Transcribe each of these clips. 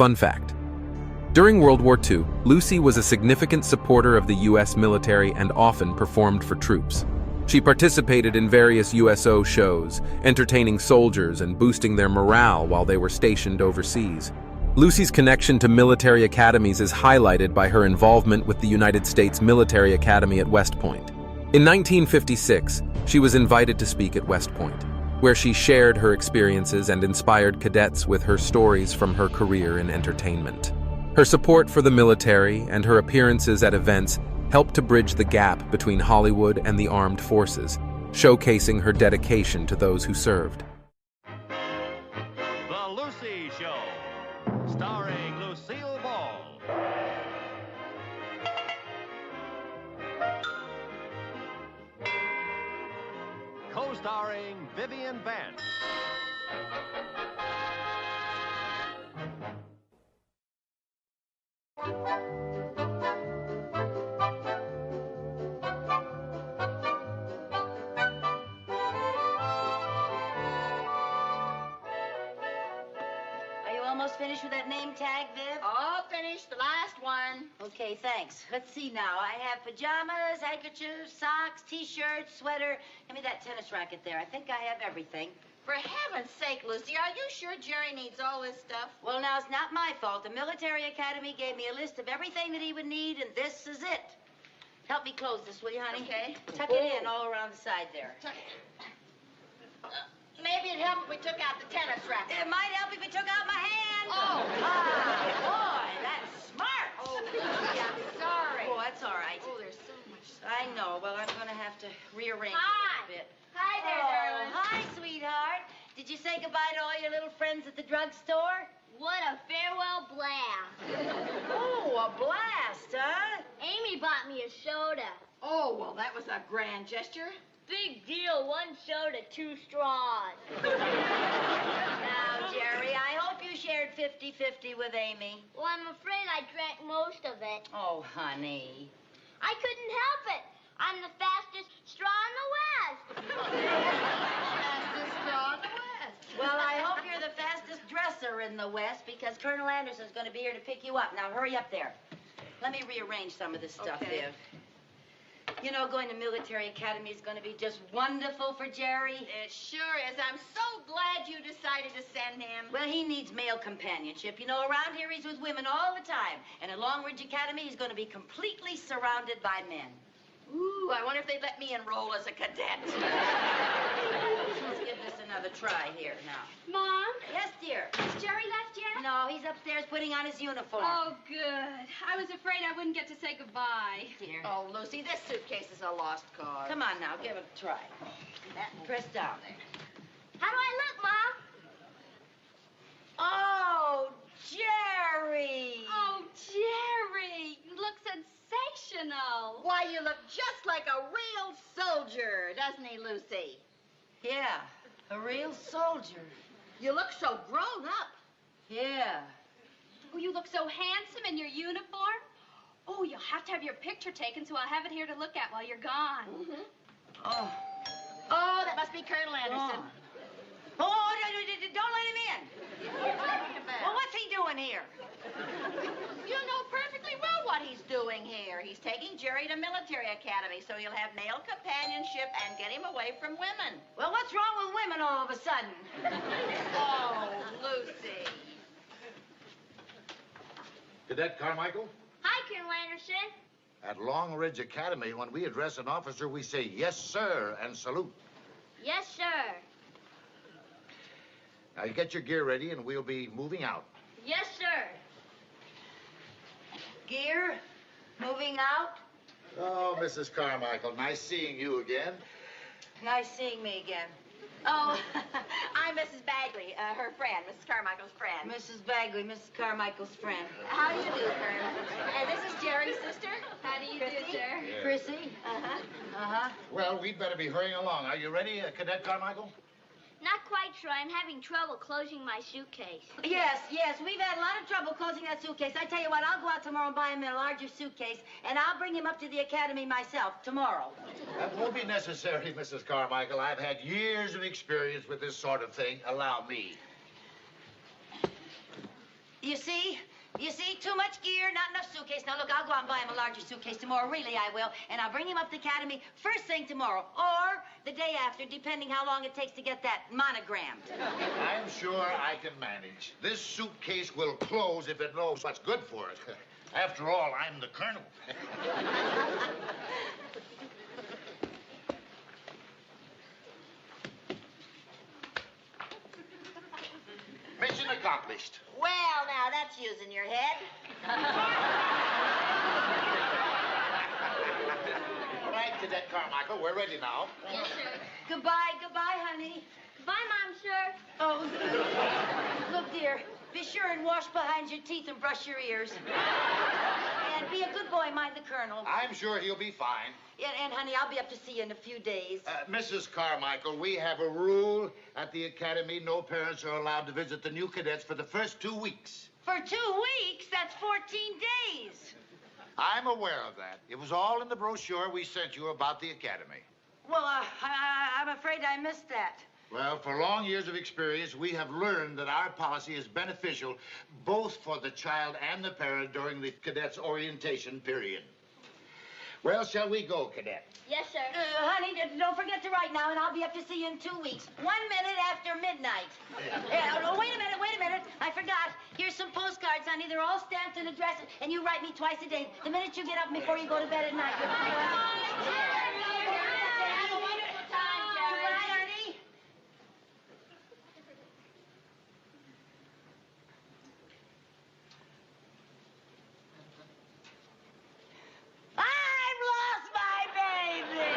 Fun fact. During World War II, Lucy was a significant supporter of the U.S. military and often performed for troops. She participated in various USO shows, entertaining soldiers and boosting their morale while they were stationed overseas. Lucy's connection to military academies is highlighted by her involvement with the United States Military Academy at West Point. In 1956, she was invited to speak at West Point, where she shared her experiences and inspired cadets with her stories from her career in entertainment. Her support for the military and her appearances at events helped to bridge the gap between Hollywood and the armed forces, showcasing her dedication to those who served. The Lucy Show, starring Lucille Ball. Co-starring Vivian Vance. Almost finished with that name tag, Viv? All finished, the last one. Okay, thanks. Let's see now. I have pajamas, handkerchiefs, socks, T-shirts, sweater. Give me that tennis racket there. I think I have everything. For heaven's sake, Lucy, are you sure Jerry needs all this stuff? Well, now, it's not my fault. The military academy gave me a list of everything that he would need, and this is it. Help me close this, will you, honey? Okay. Tuck it in all around the side there. Tuck it. Maybe it'd help if we took out the tennis racket. It might help if you took out my hand. Oh. Boy, that's smart. Oh, Lucy, I'm sorry. Oh, that's all right. Oh, there's so much stuff. I know. Well, I'm going to have to rearrange Hi. it a bit. Hi there, darling. Hi, sweetheart. Did you say goodbye to all your little friends at the drugstore? What a farewell blast. Oh, a blast, huh? Amy bought me a soda. Oh, well, that was a grand gesture. Big deal, one soda, 2 straws. Now, Jerry, I hope you shared 50-50 with Amy. Well, I'm afraid I drank most of it. Oh, honey. I couldn't help it. I'm the fastest straw in the West. Fastest straw in the West. Well, I hope you're the fastest dresser in the West because Colonel Anderson's going to be here to pick you up. Now, hurry up there. Let me rearrange some of this stuff, Okay. Viv. You know, going to military academy is going to be just wonderful for Jerry. It sure is. I'm so glad you decided to send him. Well, he needs male companionship. You know, around here he's with women all the time. And at Long Ridge Academy, he's going to be completely surrounded by men. Ooh, I wonder if they'd let me enroll as a cadet. Let's give this another try here now. Mom? Yes, dear. Has Jerry left yet? No, he's upstairs putting on his uniform. Oh, good. I was afraid I wouldn't get to say goodbye. Dear. Oh, Lucy, this suitcase is a lost cause. Come on now, give it a try. Press down there. How do I look, Mom? Oh, Jerry! Oh, Jerry, you look sensational. Why, you look just like a real soldier, doesn't he, Lucy? Yeah, a real soldier. You look so grown up. Yeah. Oh, you look so handsome in your uniform. Oh, you'll have to have your picture taken, so I'll have it here to look at while you're gone. Mm-hmm. Oh. Oh, that must be Colonel Anderson. Oh, don't let him in. Well, what's he doing here? You know perfectly well what he's doing here. He's taking Jerry to military academy so he'll have male companionship and get him away from women. Well, what's wrong with women all of a sudden? Oh, Lucy. Cadet Carmichael? Hi, Colonel Anderson. At Long Ridge Academy, when we address an officer, we say, yes, sir, and salute. Yes, sir. Now, you get your gear ready, and we'll be moving out. Yes, sir. Gear? Moving out? Oh, Mrs. Carmichael, nice seeing you again. Nice seeing me again. Oh, I'm Mrs. Bagley, her friend, Mrs. Carmichael's friend. Mrs. Bagley, Mrs. Carmichael's friend. How do you do, Colonel? And this is Jerry's sister. How do you Chrissy? do, sir? Yeah. Chrissy? Uh-huh. Uh-huh. Well, we'd better be hurrying along. Are you ready, Cadet Carmichael? Not quite sure. I'm having trouble closing my suitcase. Yes, we've had a lot of trouble closing that suitcase. I tell you what, I'll go out tomorrow and buy him a larger suitcase, and I'll bring him up to the academy myself tomorrow. That won't be necessary, Mrs. Carmichael. I've had years of experience with this sort of thing. Allow me. You see? You see, too much gear, not enough suitcase. Now, look, I'll go out and buy him a larger suitcase tomorrow. Really, I will. And I'll bring him up to the academy first thing tomorrow. Or the day after, depending how long it takes to get that monogrammed. I'm sure I can manage. This suitcase will close if it knows what's good for it. After all, I'm the colonel. Mission accomplished. Well, now, that's using your head. All right, Cadet Carmichael, we're ready now. Yes, sir. Goodbye, honey. Bye, Mom, sir. Oh, look, dear, be sure and wash behind your teeth and brush your ears. And be a good boy, mind the colonel. I'm sure he'll be fine. And honey, I'll be up to see you in a few days. Mrs. Carmichael, we have a rule at the academy. No parents are allowed to visit the new cadets for the first 2 weeks. For 2 weeks? That's 14 days. I'm aware of that. It was all in the brochure we sent you about the academy. Well, I'm afraid I missed that. Well, for long years of experience, we have learned that our policy is beneficial both for the child and the parent during the cadet's orientation period. Well, shall we go, Cadet? Yes, sir. Honey, don't forget to write now, and I'll be up to see you in 2 weeks. 1 minute after midnight. Wait a minute. I forgot. Here's some postcards, honey. They're all stamped and addressed, and you write me twice a day. The minute you get up before you go to bed at night. Have a wonderful time, Jerry. Goodbye, honey. I've lost my baby.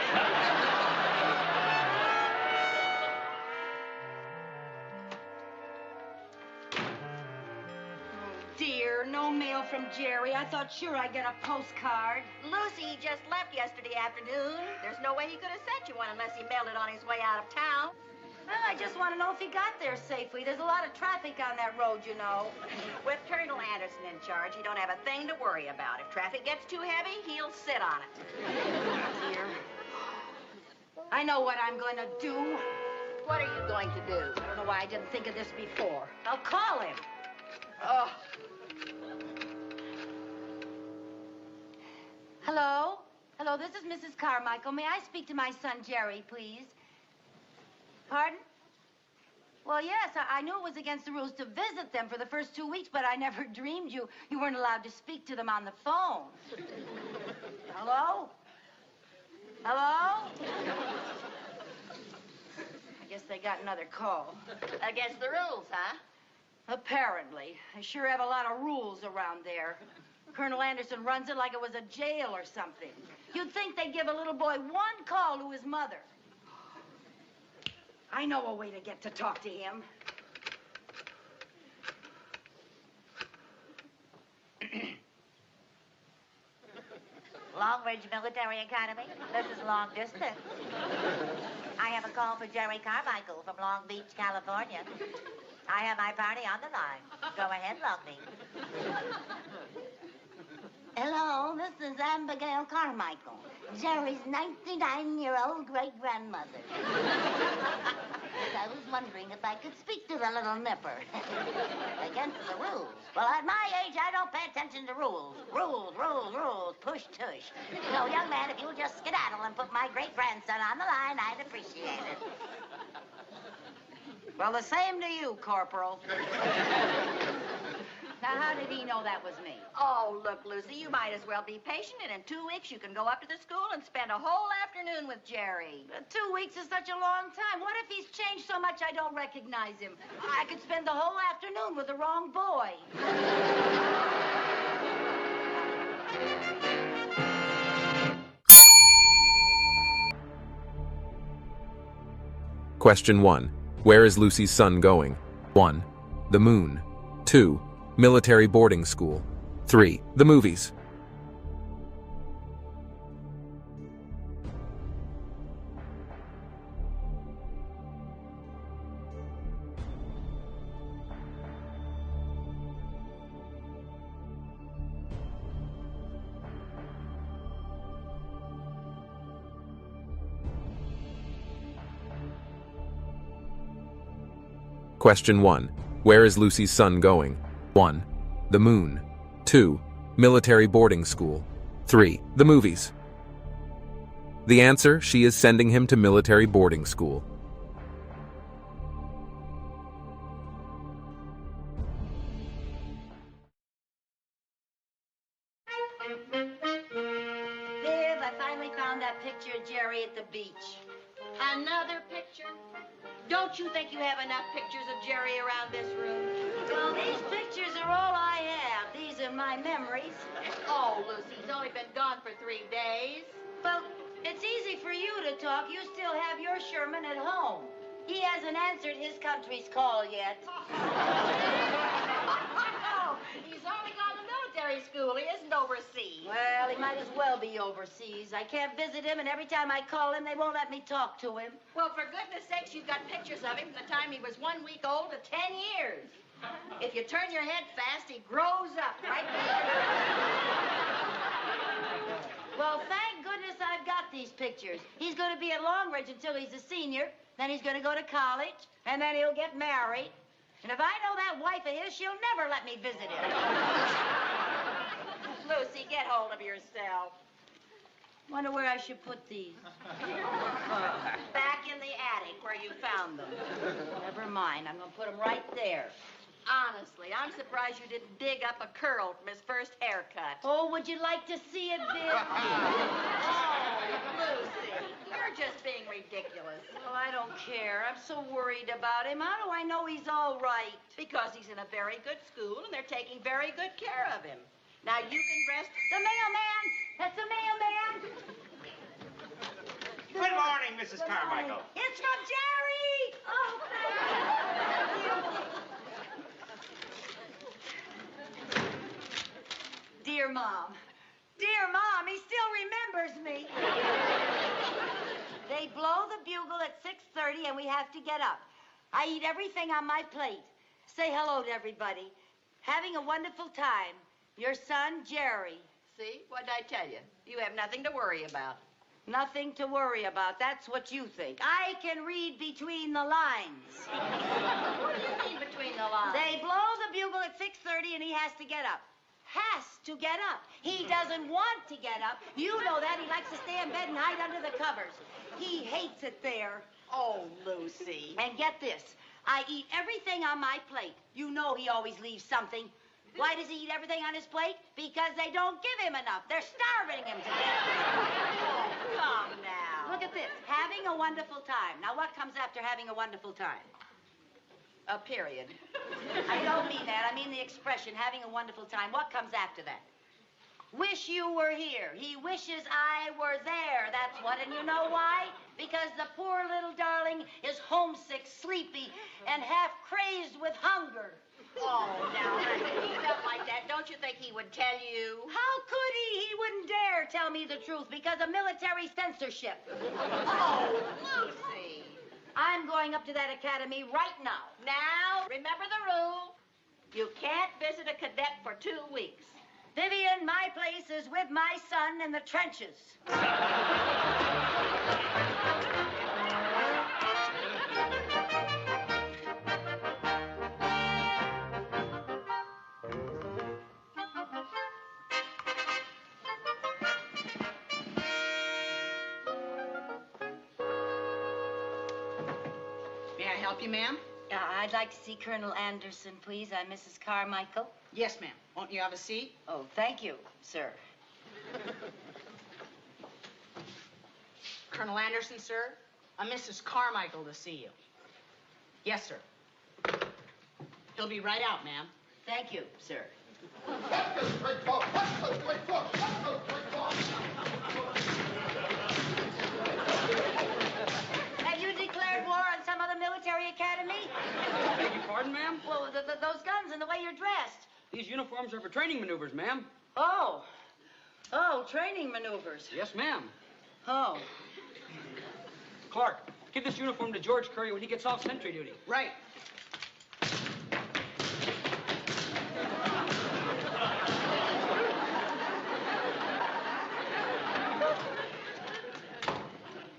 Dear, no mail from Jerry. I thought sure I'd get a postcard. Lucy just left yesterday afternoon. There's no way he could have sent you one unless he mailed it on his way out of town. Well, I just want to know if he got there safely. There's a lot of traffic on that road, you know. With Colonel Anderson in charge, he don't have a thing to worry about. If traffic gets too heavy, he'll sit on it. Dear. I know what I'm going to do. What are you going to do? I don't know why I didn't think of this before. I'll call him. Oh. Hello? Hello, this is Mrs. Carmichael. May I speak to my son, Jerry, please? Pardon? Well, yes, I knew it was against the rules to visit them for the first 2 weeks, but I never dreamed you weren't allowed to speak to them on the phone. Hello? Hello? I guess they got another call. Against the rules, huh? Apparently. They sure have a lot of rules around there. Colonel Anderson runs it like it was a jail or something. You'd think they'd give a little boy one call to his mother. I know a way to get to talk to him. Long Ridge Military Academy. This is long distance. I have a call for Jerry Carmichael from Long Beach, California. I have my party on the line. Go ahead, Long Beach. Hello, this is Abigail Carmichael, Jerry's 99-year-old great-grandmother. I was wondering if I could speak to the little nipper. Against the rules. Well, at my age, I don't pay attention to rules. Rules, push, tush. So, young man, if you'll just skedaddle and put my great-grandson on the line, I'd appreciate it. Well, the same to you, Corporal. Now, how did he know that was me? Oh, look, Lucy, you might as well be patient, and in 2 weeks you can go up to the school and spend a whole afternoon with Jerry. 2 weeks is such a long time. What if he's changed so much I don't recognize him? I could spend the whole afternoon with the wrong boy. Question 1. Where is Lucy's son going? 1. The moon. 2. Military boarding school. 3. The movies. Question 1. Where is Lucy's son going? 1. The moon. 2. Military boarding school. 3. The movies. The answer, she is sending him to military boarding school. Viv, I finally found that picture of Jerry at the beach. Another picture? Don't you think you have enough pictures of Jerry around this room? Well, these pictures are all I have. These are my memories. Oh, Lucy, he's only been gone for 3 days. Well, it's easy for you to talk. You still have your Sherman at home. He hasn't answered his country's call yet. Oh, he's only gone to military school. He isn't overseas. Well, he might as well be overseas. I can't visit him, and every time I call him, they won't let me talk to him. Well, for goodness sakes, you've got pictures of him from the time he was 1 week old to 10 years. If you turn your head fast, he grows up, right? Well, thank goodness I've got these pictures. He's going to be at Long Ridge until he's a senior. Then he's going to go to college, and then he'll get married. And if I know that wife of his, she'll never let me visit him. Lucy, get hold of yourself. Wonder where I should put these. Back in the attic where you found them. Never mind. I'm going to put them right there. Honestly, I'm surprised you didn't dig up a curl from his first haircut. Oh, would you like to see it, Viv? Oh, Lucy, you're just being ridiculous. Well, I don't care. I'm so worried about him. How do I know he's all right? Because he's in a very good school and they're taking very good care of him. Now you can rest. The mailman! That's the mailman! Good morning, Mrs. Carmichael. It's from Jerry! Oh, thank you. Dear Mom. Dear Mom, he still remembers me. They blow the bugle at 6:30 and we have to get up. I eat everything on my plate. Say hello to everybody. Having a wonderful time. Your son, Jerry. See? What did I tell you? You have nothing to worry about. Nothing to worry about. That's what you think. I can read between the lines. What do you mean between the lines? They blow the bugle at 6:30 and he has to get up. Has to get up. He doesn't want to get up. You know that. He likes to stay in bed and hide under the covers. He hates it there. Oh, Lucy. And get this. I eat everything on my plate. You know he always leaves something. Why does he eat everything on his plate? Because they don't give him enough. They're starving him to death. Oh, come now. Look at this. Having a wonderful time. Now, what comes after having a wonderful time? A period. I don't mean that. I mean the expression, having a wonderful time. What comes after that? Wish you were here. He wishes I were there. That's what. And you know why? Because the poor little darling is homesick, sleepy, and half crazed with hunger. Oh, now, if he felt like that, don't you think he would tell you? How could he? He wouldn't dare tell me the truth because of military censorship. Oh, Lucy. I'm going up to that academy right now. Now, remember the rule. You can't visit a cadet for 2 weeks. Vivian, my place is with my son in the trenches. May I help you, ma'am? I'd like to see Colonel Anderson, please. I'm Mrs. Carmichael. Yes, ma'am. Won't you have a seat? Oh, thank you, sir. Colonel Anderson, sir? Mrs. Carmichael to see you. Yes, sir. He'll be right out, ma'am. Thank you, sir. Have you declared war on some other military academy? Beg your pardon, ma'am? Well, those guns and the way you're dressed. These uniforms are for training maneuvers, ma'am. Oh. Oh, training maneuvers. Yes, ma'am. Oh. Clark, give this uniform to George Curry when he gets off sentry duty. Right.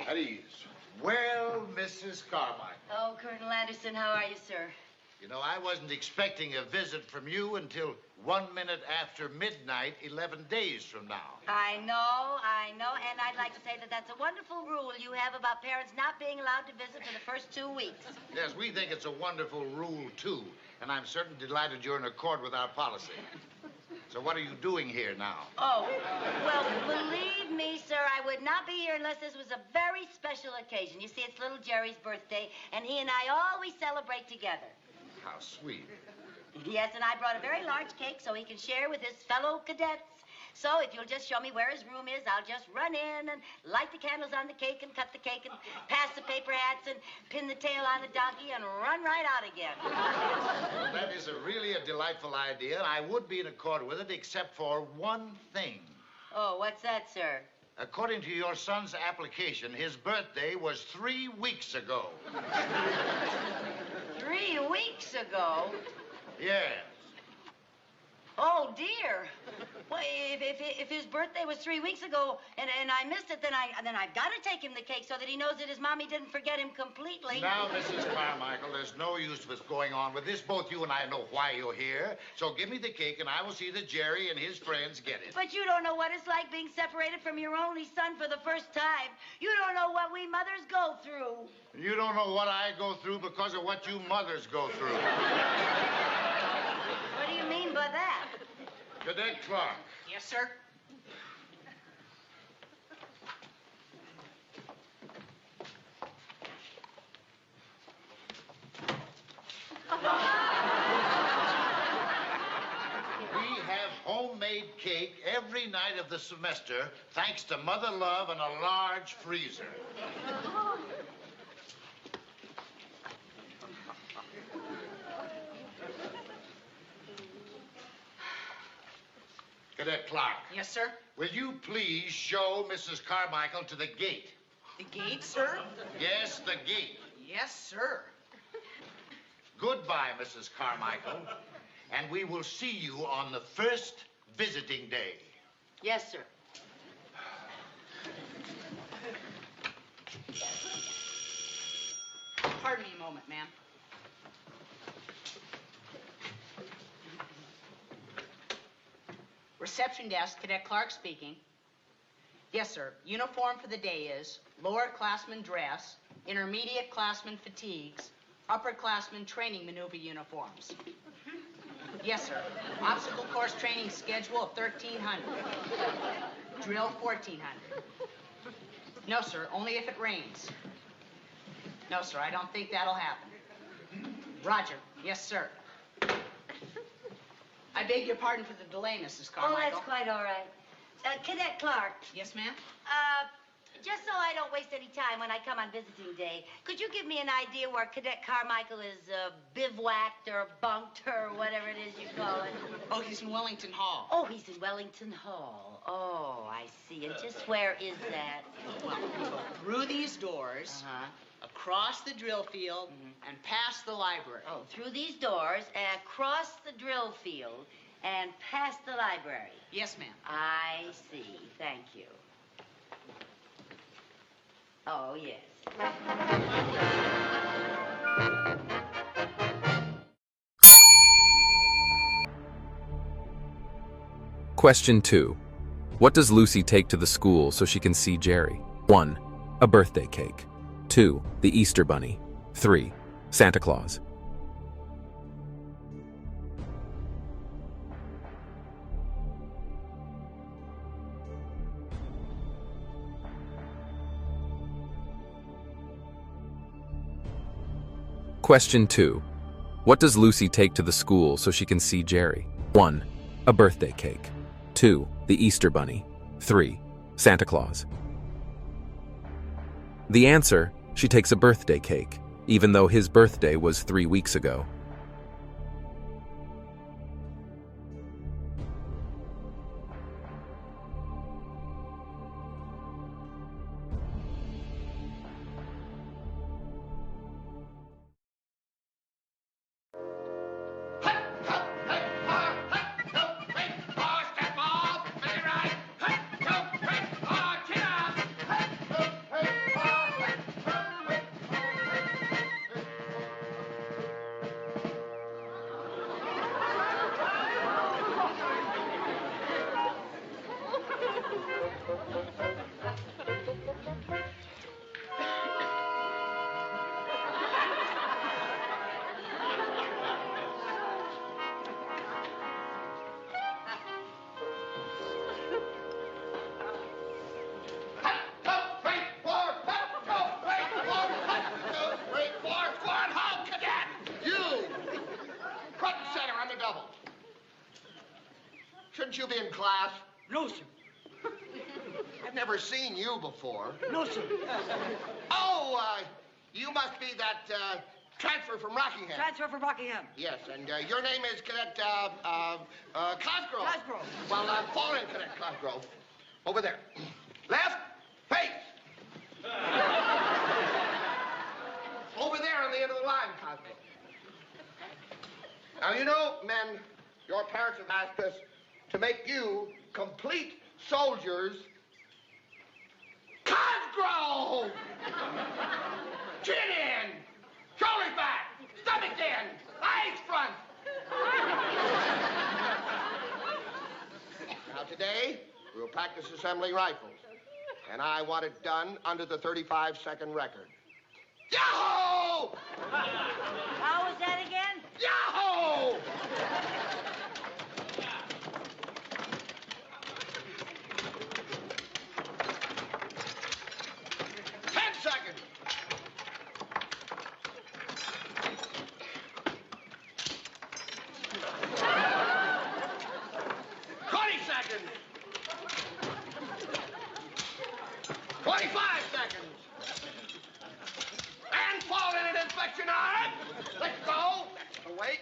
At ease. Well, Mrs. Carmichael. Oh, Colonel Anderson, how are you, sir? You know, I wasn't expecting a visit from you until 1 minute after midnight, 11 days from now. I know, and I'd like to say that that's a wonderful rule you have about parents not being allowed to visit for the first 2 weeks. Yes, we think it's a wonderful rule, too, and I'm certainly delighted you're in accord with our policy. So what are you doing here now? Oh, well, believe me, sir, I would not be here unless this was a very special occasion. You see, it's little Jerry's birthday, and he and I always celebrate together. How sweet. Yes, and I brought a very large cake so he can share with his fellow cadets. So if you'll just show me where his room is, I'll just run in and light the candles on the cake and cut the cake and pass the paper hats and pin the tail on the donkey and run right out again. Well, that is really a delightful idea, and I would be in accord with it except for one thing. Oh, what's that, sir? According to your son's application, his birthday was 3 weeks ago. 3 weeks ago? Yes. Oh, dear. Well, if his birthday was 3 weeks ago and I missed it, then I've got to take him the cake so that he knows that his mommy didn't forget him completely. Now, Mrs. Carmichael, there's no use with going on with this. Both you and I know why you're here. So give me the cake, and I will see that Jerry and his friends get it. But you don't know what it's like being separated from your only son for the first time. You don't know what we mothers go through. You don't know what I go through because of what you mothers go through. What do you mean by that? Cadet Clark. Yes, sir. We have homemade cake every night of the semester, thanks to Mother Love and a large freezer. Cadet Clark. Yes, sir. Will you please show Mrs. Carmichael to the gate? The gate, sir? Yes, the gate. Yes, sir. Goodbye, Mrs. Carmichael. And we will see you on the first visiting day. Yes, sir. Pardon me a moment, ma'am. Reception desk, Cadet Clark speaking. Yes, sir. Uniform for the day is lower classman dress, intermediate classman fatigues, upperclassman training maneuver uniforms. Yes, sir. Obstacle course training schedule of 1,300. Drill 1,400. No, sir. Only if it rains. No, sir. I don't think that'll happen. Roger. Yes, sir. I beg your pardon for the delay, Mrs. Carmichael. Oh, that's quite all right. Cadet Clark. Yes, ma'am? Just so I don't waste any time when I come on visiting day, could you give me an idea where Cadet Carmichael is bivouacked or bunked or whatever it is you call it? Oh, he's in Wellington Hall. Oh, he's in Wellington Hall. Oh, I see. And just where is that? Well, you go through these doors, across the drill field, and past the library. Oh, through these doors, across the drill field, and past the library. Yes, ma'am. I see. Thank you. Oh, yes. Question 2. What does Lucy take to the school so she can see Jerry? 1. A birthday cake. 2. The Easter Bunny. 3. Santa Claus. Question 2. What does Lucy take to the school so she can see Jerry? 1. A birthday cake. 2. The Easter Bunny. 3. Santa Claus. The answer, she takes a birthday cake, even though his birthday was 3 weeks ago. Shouldn't you be in class? No, sir. I've never seen you before. No, sir. Oh, you must be that transfer from Rockingham. Transfer from Rockingham. Yes, and your name is Cadet Cosgrove. Cosgrove. Well, fall in, Cadet Cosgrove. Over there. Left, face. Over there on the end of the line, Cosgrove. Now, you know, men, your parents have asked us to make you complete soldiers. Cosgrove! Chin in, shoulders back, stomach in, eyes front. Now, today, we'll practice assembling rifles. And I want it done under the 35-second record. Yahoo! How was that again? Yahoo! 10 seconds. 20 seconds. 25 seconds. And fall in an inspection arm. Let's go. Wait.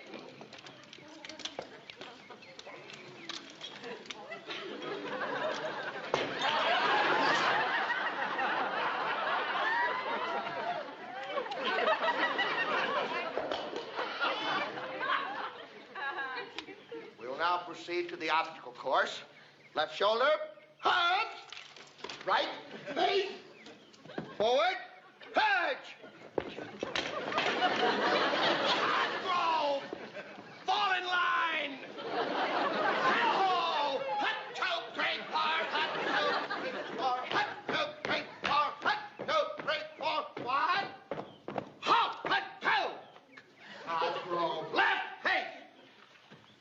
We'll now proceed to the obstacle course. Left shoulder, hunch. Right, face, forward, hunch. Cosgrove! Fall in line! Hello! Hut, two, three, four, hut, two, three, four, hut, two, three, four, hut, two, three, four, one. Halt, hut, two! Cosgrove, left, face.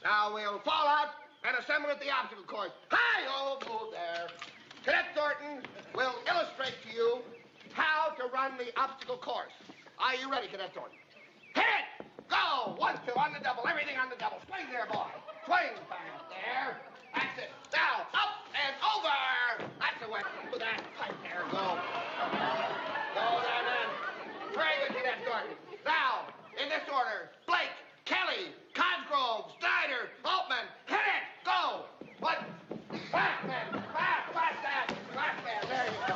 Now we'll fall out and assemble at the obstacle course. Hi-ho, move there. Cadet Thornton will illustrate to you how to run the obstacle course. Are you ready, Cadet Thornton? Hit it! Go! 1, 2, on the double, everything on the double. Swing there, boy. Swing fast there. That's it. Now, up and over. That's the way. Do that. Right there. Go. Go there, man. Very good, Cadet Thornton. Now, in this order, Blake, Kelly, Cosgrove, Snyder, Altman. Hit it! Go! 1. Fast, man. Fast, fast, fast. Fast, man. There you go.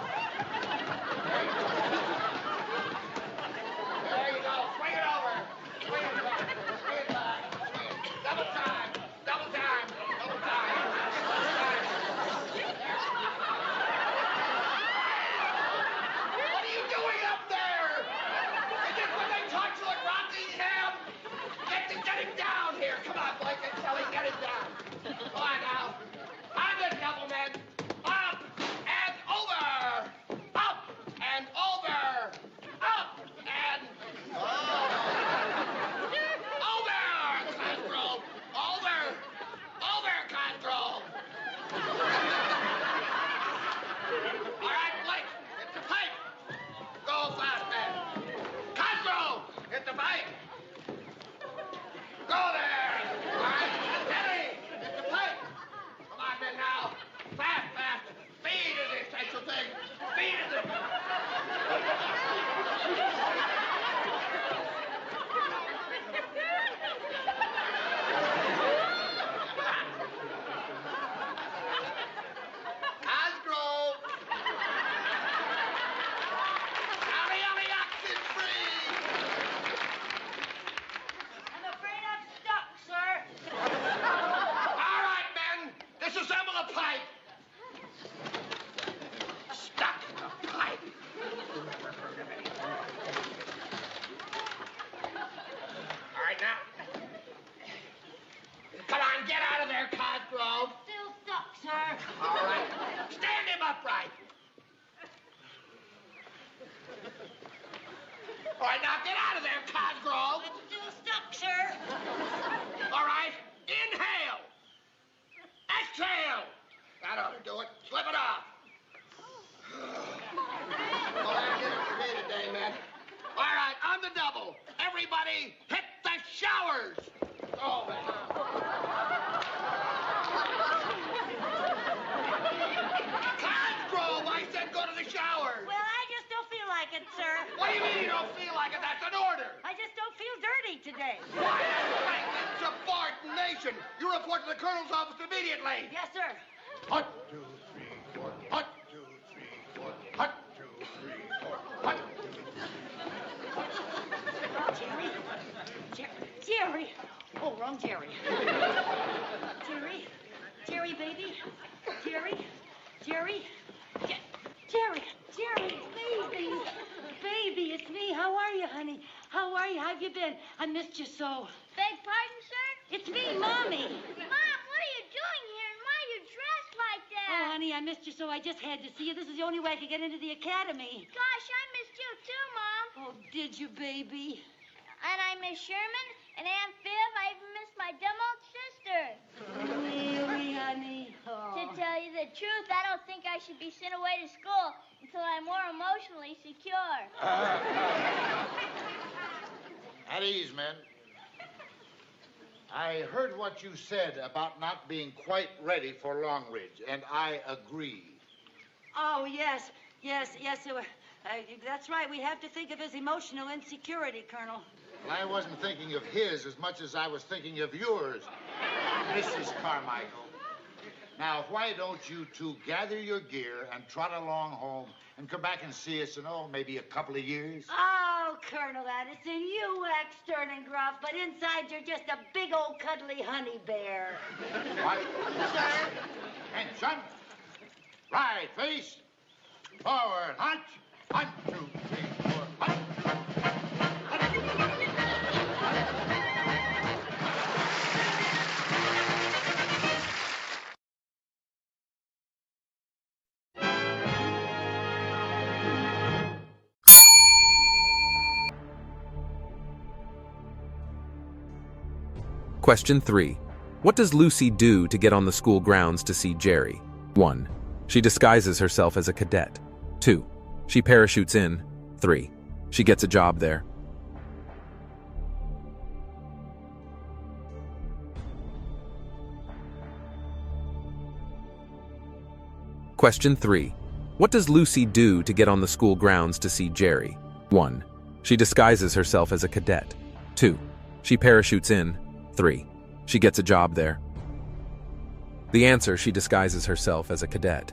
There you go. There you go. Swing it over. Swing it back. Swing it back. Swing it. Double time. Double time. Double time. Double time. What are you doing up there? Is this what they taught you at Rockingham? Get him down here. Come on, Blake and Kelly. Get him down. Come on now. On the double, men. Up and over. Up and over. Up and over. Over, Cosgrove. Over. Over, Cosgrove. All right, Blake, hit the pipe. Go fast, man. Cosgrove, hit the pipe. Go there. All right, Kelly, hit the pipe. Come on, men, now. Fast, fast. Speed is the essential thing. Speed is the... Cosgrove. Ollie, ollie, oxen free. I'm afraid I'm stuck, sir. All right, men. Disassemble the pipe. Stuck in the pipe. All right, now. Come on, get out of there, Cosgrove. Still stuck, sir. All right. Stand him upright. All right, now get out of there, Cosgrove. Still stuck, sir. All right. Inhale. Exhale. That ought to do it. Slip it off. Well, that did it for me today, man. All right, on the double. Everybody hit the showers. Oh, man. do you mean you don't feel like it? That's an order. I just don't feel dirty today. Why, that's insubordination. You report to the colonel's office immediately. Yes, sir. 1, 2, 3, 4. 1, 2, 3, 4. 1, 2, 3, 4. 1. Jerry. Jerry. Oh, wrong Jerry. Jerry. Jerry, baby. Jerry. Jerry. Jerry. Jerry, baby. Baby, it's me. How are you, honey? How are you? How have you been? I missed you so. Beg pardon, sir? It's me, Mommy. Mom, what are you doing here and why are you dressed like that? Oh, honey, I missed you so I just had to see you. This is the only way I could get into the academy. Gosh, I missed you too, Mom. Oh, did you, baby? And I miss Sherman and Aunt Viv. I even miss my dumb old sister. Really, honey? Oh. To tell you the truth, I don't think I should be sent away to school until I'm more emotionally secure. At ease, men. I heard what you said about not being quite ready for Long Ridge, and I agree. Oh, yes. That's right. We have to think of his emotional insecurity, Colonel. Well, I wasn't thinking of his as much as I was thinking of yours, Mrs. Carmichael. Now, why don't you two gather your gear and trot along home and come back and see us in, maybe a couple of years? Oh, Colonel Addison, you act stern and gruff, but inside you're just a big old cuddly honey bear. What? Sir? Attention. Right, face. Forward, hunch. 1, 2, 3, 4, hunch. Question 3. What does Lucy do to get on the school grounds to see Jerry? 1. She disguises herself as a cadet. 2. She parachutes in. 3. She gets a job there. Question 3. What does Lucy do to get on the school grounds to see Jerry? 1. She disguises herself as a cadet. 2. She parachutes in. 3. She gets a job there. The answer, she disguises herself as a cadet.